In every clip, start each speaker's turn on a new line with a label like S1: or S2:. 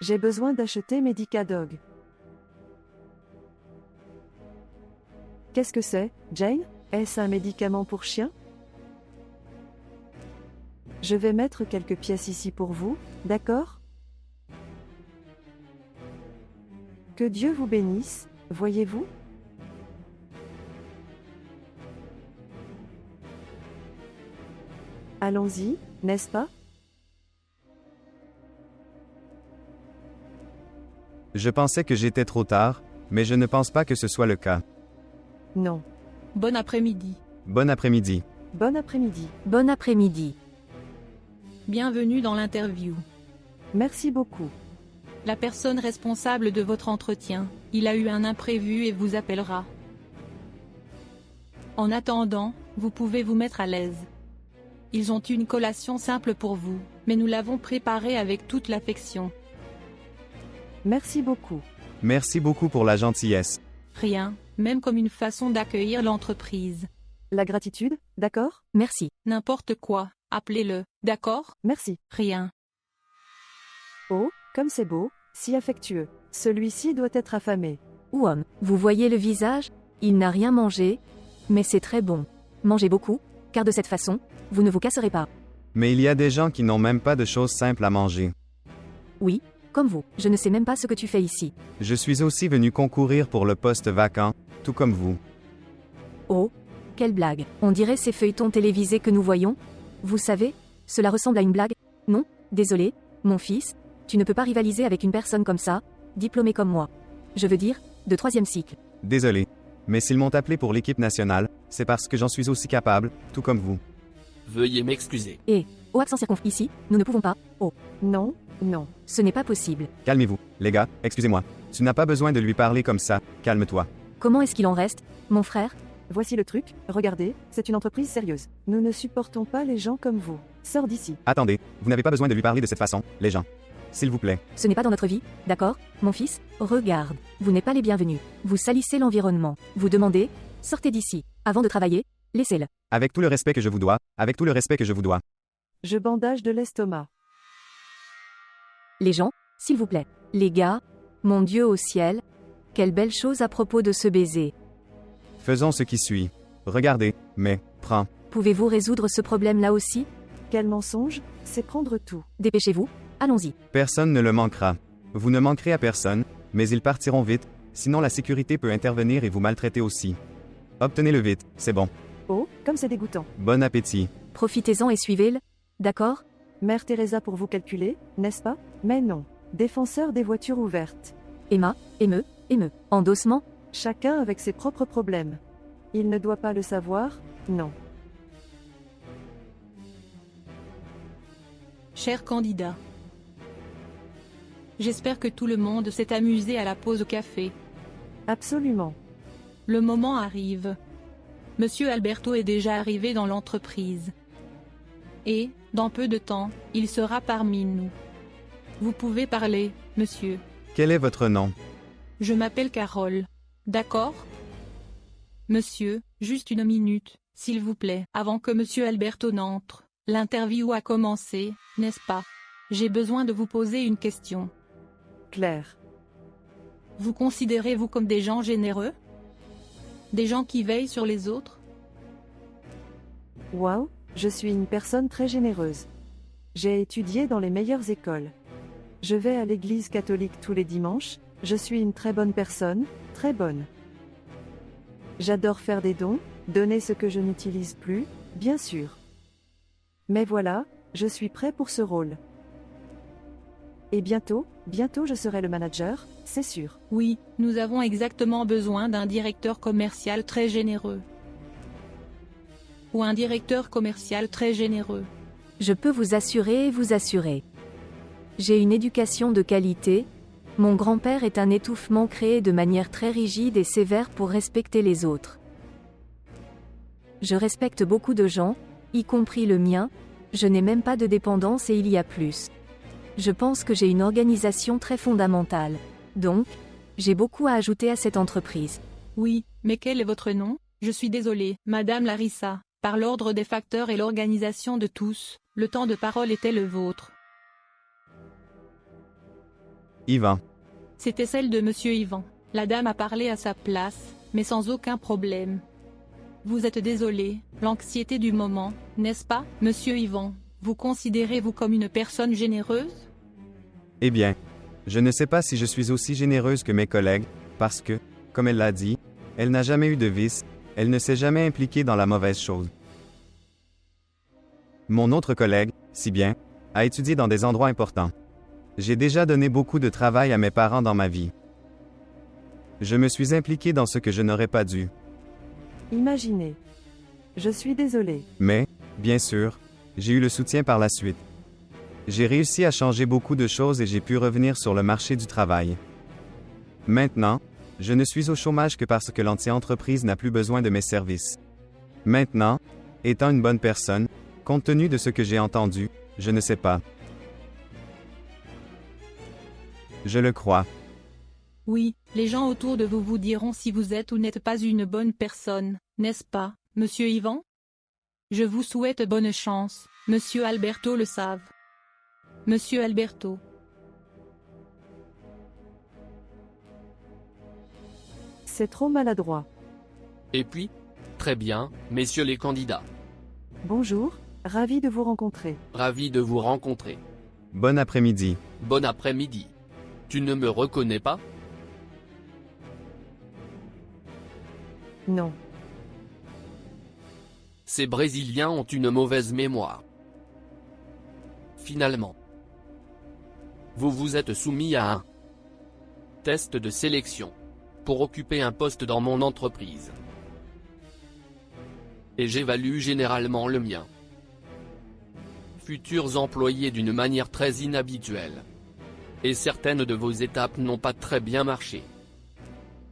S1: J'ai besoin d'acheter Medicadog. Qu'est-ce que c'est, Jane? Est-ce un médicament pour chien? Je vais mettre quelques pièces ici pour vous, d'accord? Que Dieu vous bénisse, voyez-vous? Allons-y, n'est-ce pas?
S2: Je pensais que j'étais trop tard, mais je ne pense pas que ce soit le cas.
S1: Non.
S3: Bon après-midi.
S2: Bon après-midi.
S1: Bon après-midi.
S4: Bon après-midi.
S3: Bienvenue dans l'interview.
S1: Merci beaucoup.
S3: La personne responsable de votre entretien, il a eu un imprévu et vous appellera. En attendant, vous pouvez vous mettre à l'aise. Ils ont une collation simple pour vous, mais nous l'avons préparée avec toute l'affection.
S1: Merci beaucoup.
S2: Merci beaucoup pour la gentillesse.
S3: Rien, même comme une façon d'accueillir l'entreprise.
S1: La gratitude, d'accord?
S4: Merci.
S3: N'importe quoi, appelez-le, d'accord?
S1: Merci.
S3: Rien.
S1: Oh, comme c'est beau, si affectueux. Celui-ci doit être affamé.
S4: Ouam, vous voyez le visage? Il n'a rien mangé, mais c'est très bon. Mangez beaucoup, car de cette façon, vous ne vous casserez pas.
S2: Mais il y a des gens qui n'ont même pas de choses simples à manger.
S4: Oui, comme vous. Je ne sais même pas ce que tu fais ici.
S2: Je suis aussi venu concourir pour le poste vacant, tout comme vous.
S4: Oh, quelle blague. On dirait ces feuilletons télévisés que nous voyons. Vous savez, cela ressemble à une blague. Non, désolé, mon fils, tu ne peux pas rivaliser avec une personne comme ça, diplômée comme moi. Je veux dire, de 3e cycle.
S2: Désolé. Mais s'ils m'ont appelé pour l'équipe nationale, c'est parce que j'en suis aussi capable, tout comme vous.
S5: Veuillez m'excuser.
S4: Au accent circonflexe ici, nous ne pouvons pas. Oh,
S1: Non, non.
S4: ce n'est pas possible.
S2: Calmez-vous, les gars, excusez-moi. Tu n'as pas besoin de lui parler comme ça, calme-toi.
S4: Comment est-ce qu'il en reste, mon frère?
S1: Voici le truc, regardez, c'est une entreprise sérieuse. Nous ne supportons pas les gens comme vous. Sors d'ici.
S2: Attendez, vous n'avez pas besoin de lui parler de cette façon, les gens. S'il vous plaît.
S4: Ce n'est pas dans notre vie, d'accord, mon fils? Regarde, vous n'êtes pas les bienvenus. Vous salissez l'environnement. Vous demandez, sortez d'ici. Avant de travailler, laissez-le.
S2: Avec tout le respect que je vous dois, avec tout le respect que je vous dois.
S1: Je bandage de l'estomac.
S4: Les gens, s'il vous plaît. Les gars, mon Dieu au ciel, quelle belle chose à propos de ce baiser.
S2: Faisons ce qui suit. Regardez, mais, prends.
S4: Pouvez-vous résoudre ce problème-là aussi?
S1: Quel mensonge, c'est prendre tout.
S4: Dépêchez-vous, allons-y.
S2: Personne ne le manquera. Vous ne manquerez à personne, mais ils partiront vite, sinon la sécurité peut intervenir et vous maltraiter aussi. Obtenez-le vite, c'est bon.
S1: Oh, comme c'est dégoûtant.
S2: Bon appétit.
S4: Profitez-en et suivez-le, d'accord?
S1: Mère Teresa pour vous calculer, n'est-ce pas? Mais non. Défenseur des voitures ouvertes.
S4: Emma, émeu. Endossement?
S1: Chacun avec ses propres problèmes. Il ne doit pas le savoir, non.
S3: Cher candidat. J'espère que tout le monde s'est amusé à la pause café.
S1: Absolument.
S3: Le moment arrive. Monsieur Alberto est déjà arrivé dans l'entreprise. Et, dans peu de temps, il sera parmi nous. Vous pouvez parler, monsieur.
S2: Quel est votre nom?
S3: Je m'appelle Carole. D'accord? Monsieur, juste une minute, s'il vous plaît, avant que monsieur Alberto n'entre. L'interview a commencé, n'est-ce pas? J'ai besoin de vous poser une question.
S1: Claire.
S3: Vous considérez-vous comme des gens généreux? Des gens qui veillent sur les autres?
S1: Waouh, je suis une personne très généreuse. J'ai étudié dans les meilleures écoles. Je vais à l'église catholique tous les dimanches, je suis une très bonne personne, très bonne. J'adore faire des dons, donner ce que je n'utilise plus, bien sûr. Mais voilà, je suis prêt pour ce rôle. Et bientôt je serai le manager, c'est sûr.
S3: Oui, nous avons exactement besoin d'un directeur commercial très généreux. Ou un directeur commercial très généreux.
S4: Je peux vous assurer et vous assurer. J'ai une éducation de qualité. Mon grand-père est un étouffement créé de manière très rigide et sévère pour respecter les autres. Je respecte beaucoup de gens, y compris le mien, je n'ai même pas de dépendance et il y a plus. Je pense que j'ai une organisation très fondamentale. Donc, j'ai beaucoup à ajouter à cette entreprise.
S3: Oui, mais quel est votre nom? Je suis désolé, Madame Larissa, par l'ordre des facteurs et l'organisation de tous, le temps de parole était le vôtre.
S2: Yvan.
S3: C'était celle de monsieur Yvan. La dame a parlé à sa place, mais sans aucun problème. Vous êtes désolé, l'anxiété du moment, n'est-ce pas, monsieur Yvan? Vous considérez-vous comme une personne généreuse?
S2: Eh bien, je ne sais pas si je suis aussi généreuse que mes collègues, parce que, comme elle l'a dit, elle n'a jamais eu de vice, elle ne s'est jamais impliquée dans la mauvaise chose. Mon autre collègue, si bien, a étudié dans des endroits importants. J'ai déjà donné beaucoup de travail à mes parents dans ma vie. Je me suis impliqué dans ce que je n'aurais pas dû.
S1: Imaginez. Je suis désolé.
S2: Mais, bien sûr, j'ai eu le soutien par la suite. J'ai réussi à changer beaucoup de choses et j'ai pu revenir sur le marché du travail. Maintenant, je ne suis au chômage que parce que l'entreprise n'a plus besoin de mes services. Maintenant, étant une bonne personne, compte tenu de ce que j'ai entendu, je ne sais pas. Je le crois.
S3: Oui, les gens autour de vous vous diront si vous êtes ou n'êtes pas une bonne personne, n'est-ce pas, monsieur Yvan? Je vous souhaite bonne chance, monsieur Alberto le savent. Monsieur Alberto.
S1: C'est trop maladroit.
S5: Et puis? Très bien, messieurs les candidats.
S1: Bonjour, ravi de vous rencontrer.
S5: Ravi de vous rencontrer.
S2: Bon après-midi.
S5: Bon après-midi. Tu ne me reconnais pas?
S1: Non.
S5: Ces Brésiliens ont une mauvaise mémoire. Finalement, vous vous êtes soumis à un test de sélection pour occuper un poste dans mon entreprise. Et j'évalue généralement le mien. Futurs employés d'une manière très inhabituelle. Et certaines de vos étapes n'ont pas très bien marché.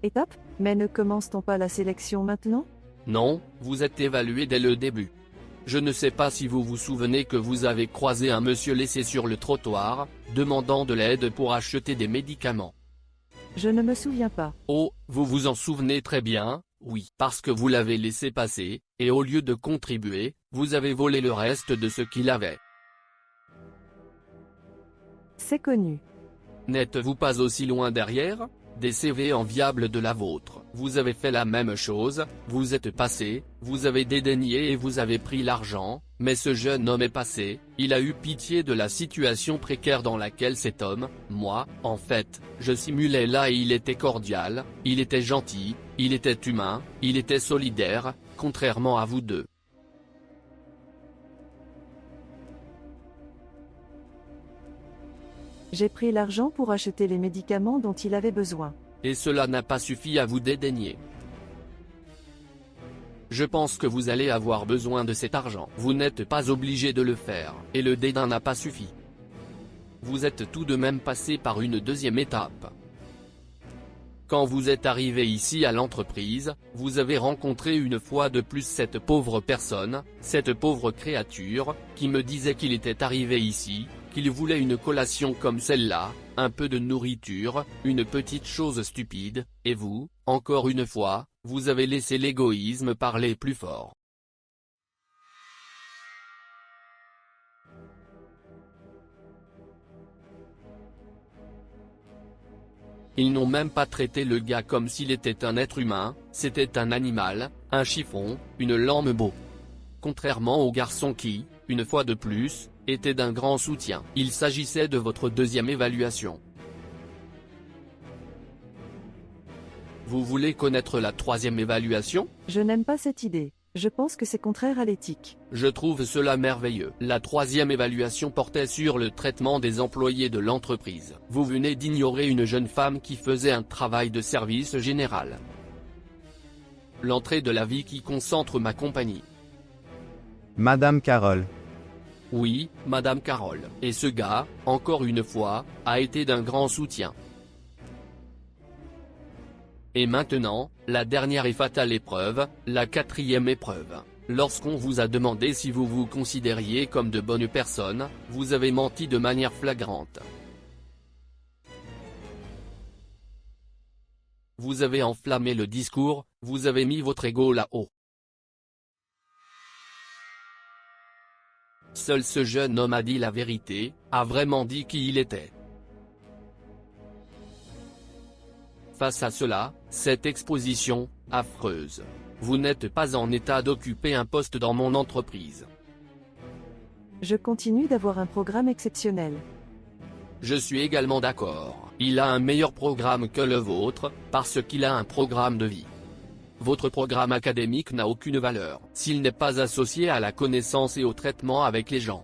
S1: Étape? Mais ne commence-t-on pas la sélection maintenant?
S5: Non, vous êtes évalué dès le début. Je ne sais pas si vous vous souvenez que vous avez croisé un monsieur laissé sur le trottoir, demandant de l'aide pour acheter des médicaments.
S1: Je ne me souviens pas.
S5: Oh, vous vous en souvenez très bien, oui, parce que vous l'avez laissé passer, et au lieu de contribuer, vous avez volé le reste de ce qu'il avait.
S1: C'est connu.
S5: N'êtes-vous pas aussi loin derrière? Des CV enviables de la vôtre. Vous avez fait la même chose, vous êtes passé, vous avez dédaigné et vous avez pris l'argent, mais ce jeune homme est passé, il a eu pitié de la situation précaire dans laquelle cet homme, moi, en fait, je simulais là et il était cordial, il était gentil, il était humain, il était solidaire, contrairement à vous deux.
S1: J'ai pris l'argent pour acheter les médicaments dont il avait besoin.
S5: Et cela n'a pas suffi à vous dédaigner. Je pense que vous allez avoir besoin de cet argent. Vous n'êtes pas obligé de le faire, et le dédain n'a pas suffi. Vous êtes tout de même passé par une deuxième étape. Quand vous êtes arrivé ici à l'entreprise, vous avez rencontré une fois de plus cette pauvre personne, cette pauvre créature, qui me disait qu'il était arrivé ici, qu'il voulait une collation comme celle-là, un peu de nourriture, une petite chose stupide, et vous, encore une fois, vous avez laissé l'égoïsme parler plus fort. Ils n'ont même pas traité le gars comme s'il était un être humain, c'était un animal, un chiffon, une lambeau. Contrairement au garçon qui, une fois de plus, était d'un grand soutien. Il s'agissait de votre deuxième évaluation. Vous voulez connaître la troisième évaluation?
S1: Je n'aime pas cette idée. Je pense que c'est contraire à l'éthique.
S5: Je trouve cela merveilleux. La troisième évaluation portait sur le traitement des employés de l'entreprise. Vous venez d'ignorer une jeune femme qui faisait un travail de service général. L'entrée de la vie qui concentre ma compagnie.
S2: Madame Carole.
S5: Oui, Madame Carole. Et ce gars, encore une fois, a été d'un grand soutien. Et maintenant, la dernière et fatale épreuve, la quatrième épreuve. Lorsqu'on vous a demandé si vous vous considériez comme de bonnes personnes, vous avez menti de manière flagrante. Vous avez enflammé le discours, vous avez mis votre ego là-haut. Seul ce jeune homme a dit la vérité, a vraiment dit qui il était. Face à cela, cette exposition, affreuse. Vous n'êtes pas en état d'occuper un poste dans mon entreprise.
S1: Je continue d'avoir un programme exceptionnel.
S5: Je suis également d'accord. Il a un meilleur programme que le vôtre, parce qu'il a un programme de vie. Votre programme académique n'a aucune valeur, s'il n'est pas associé à la connaissance et au traitement avec les gens.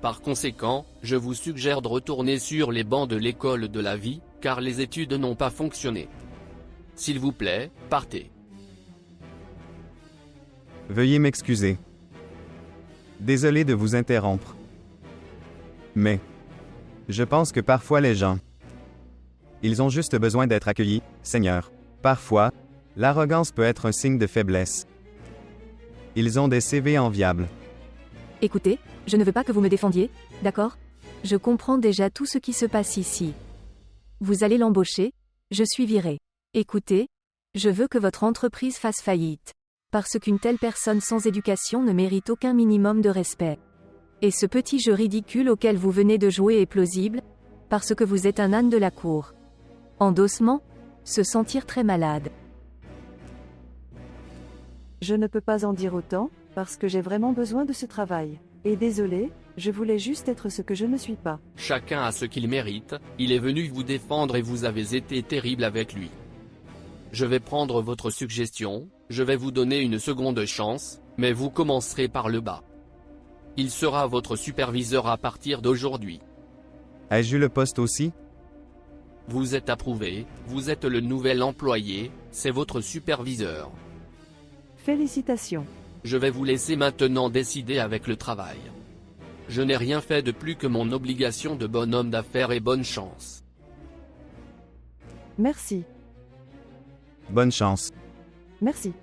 S5: Par conséquent, je vous suggère de retourner sur les bancs de l'école de la vie, car les études n'ont pas fonctionné. S'il vous plaît, partez.
S2: Veuillez m'excuser. Désolé de vous interrompre. Mais je pense que parfois les gens, ils ont juste besoin d'être accueillis, Seigneur. Parfois, l'arrogance peut être un signe de faiblesse. Ils ont des CV enviables.
S4: Écoutez, je ne veux pas que vous me défendiez, d'accord? Je comprends déjà tout ce qui se passe ici. Vous allez l'embaucher, je suis viré. Écoutez, je veux que votre entreprise fasse faillite. Parce qu'une telle personne sans éducation ne mérite aucun minimum de respect. Et ce petit jeu ridicule auquel vous venez de jouer est plausible, parce que vous êtes un âne de la cour. Endossement, se sentir très malade.
S1: Je ne peux pas en dire autant, parce que j'ai vraiment besoin de ce travail. Et désolé, je voulais juste être ce que je ne suis pas.
S5: Chacun a ce qu'il mérite, il est venu vous défendre et vous avez été terrible avec lui. Je vais prendre votre suggestion, je vais vous donner une seconde chance, mais vous commencerez par le bas. Il sera votre superviseur à partir d'aujourd'hui.
S2: Ai-je eu le poste aussi?
S5: Vous êtes approuvé, vous êtes le nouvel employé, c'est votre superviseur.
S1: Félicitations.
S5: Je vais vous laisser maintenant décider avec le travail. Je n'ai rien fait de plus que mon obligation de bon homme d'affaires et bonne chance.
S1: Merci.
S2: Bonne chance.
S1: Merci.